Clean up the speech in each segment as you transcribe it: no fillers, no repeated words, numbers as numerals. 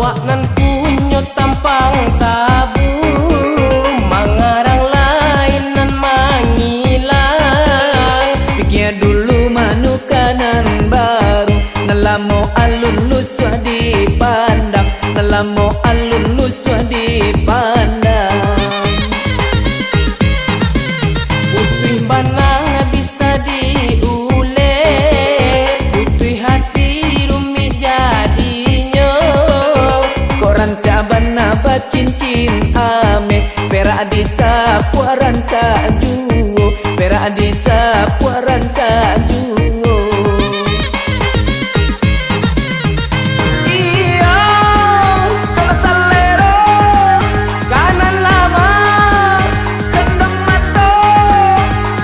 Awak nan punya tampang tabu, mengarang lain nan mengilang. Pikir dulu manukanan baru, nalamo alun luswa dipandang, nalamo alun luswa dipandang. Putih banang bisa diulet, putih hati rumit jadinya. Ranca bana ba cincin ame, perak di sapu ranca juo, perak di sapu ranca juo. Iya, coba selero, kanan lama, Condong mato,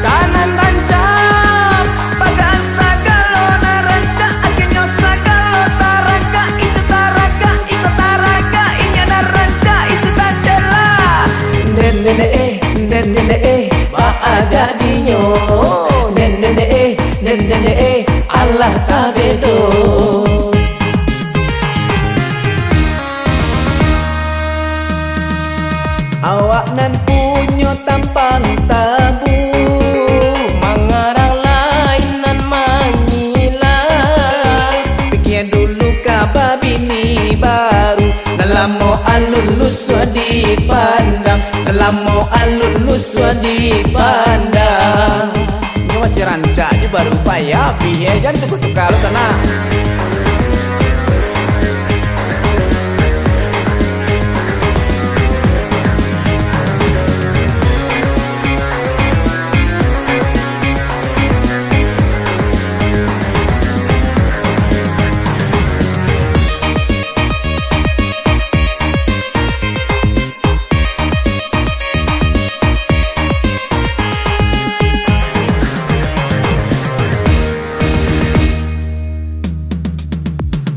kanan rancang. bagaan sagalo na ranca, akhirnya sagalo taraga, itu taraga, itu taraga, inya na ranca, itu tacela. Den ba jadinya. Den Allah tabedo. Awak nan punya tampang tabu, Mengarang lain nan mengilang. pikir dulu kabar bini baru, nalamo alun luswa dipandang, nalamo alun luswa dipandang. Ini masih rancak aja baru upaya biye, jangan tukar-tukar lu sana.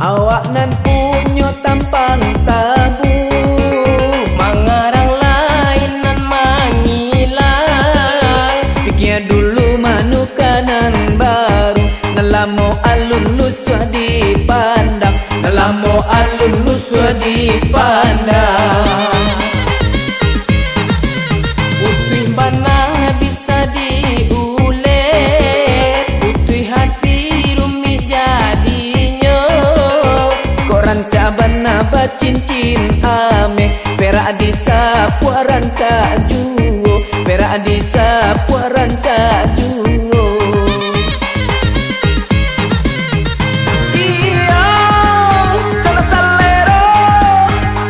Awak nan punya tampang tabu, Mengarang lain nan mengilang. pikir dulu manukanan baru, nalamo alun luswa dipandang, nalamo alun luswa dipandang. Putih banang bisa diulet, putih hati rumit jadinya. Ranca bana ba cincin ame, perak di sapu ranca juo, perak di sapu ranca juo. Iya, coba selero,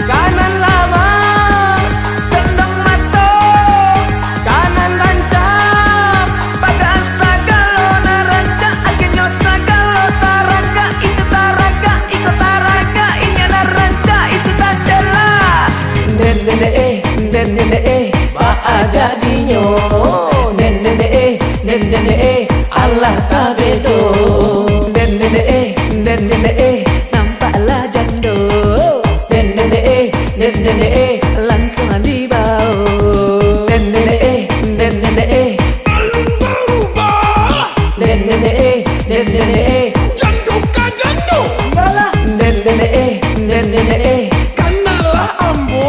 kanan lama, Condong mato, kanan rancang. bagaan sagalo na ranca, akhirnya sagalo taraga, itu taraga, ikut taraga, inya na ranca, itu tacela. Den ba jadinya. Den Allah tabedo. Den nampaklah jando. Den langsung dibau. Den Alun baru ba, Den jando ka jando, kanalah ambo,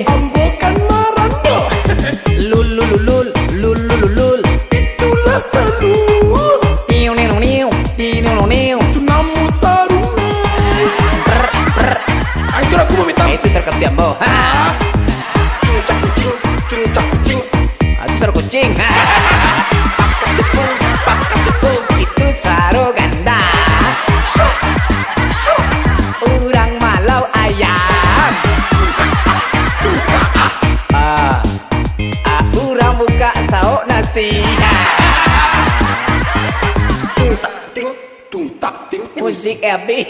ambo kan marando. Lul. Itulah selalu tu namu saruna. Itu lagu mau minta. Itu serkap jambo. Cungcak kucing, Itu seru kucing. pakat tepung. Itu saru ganda. Urang malau ayam. Urang buka sauk nasi. Tung tak ting. Musik Ebi.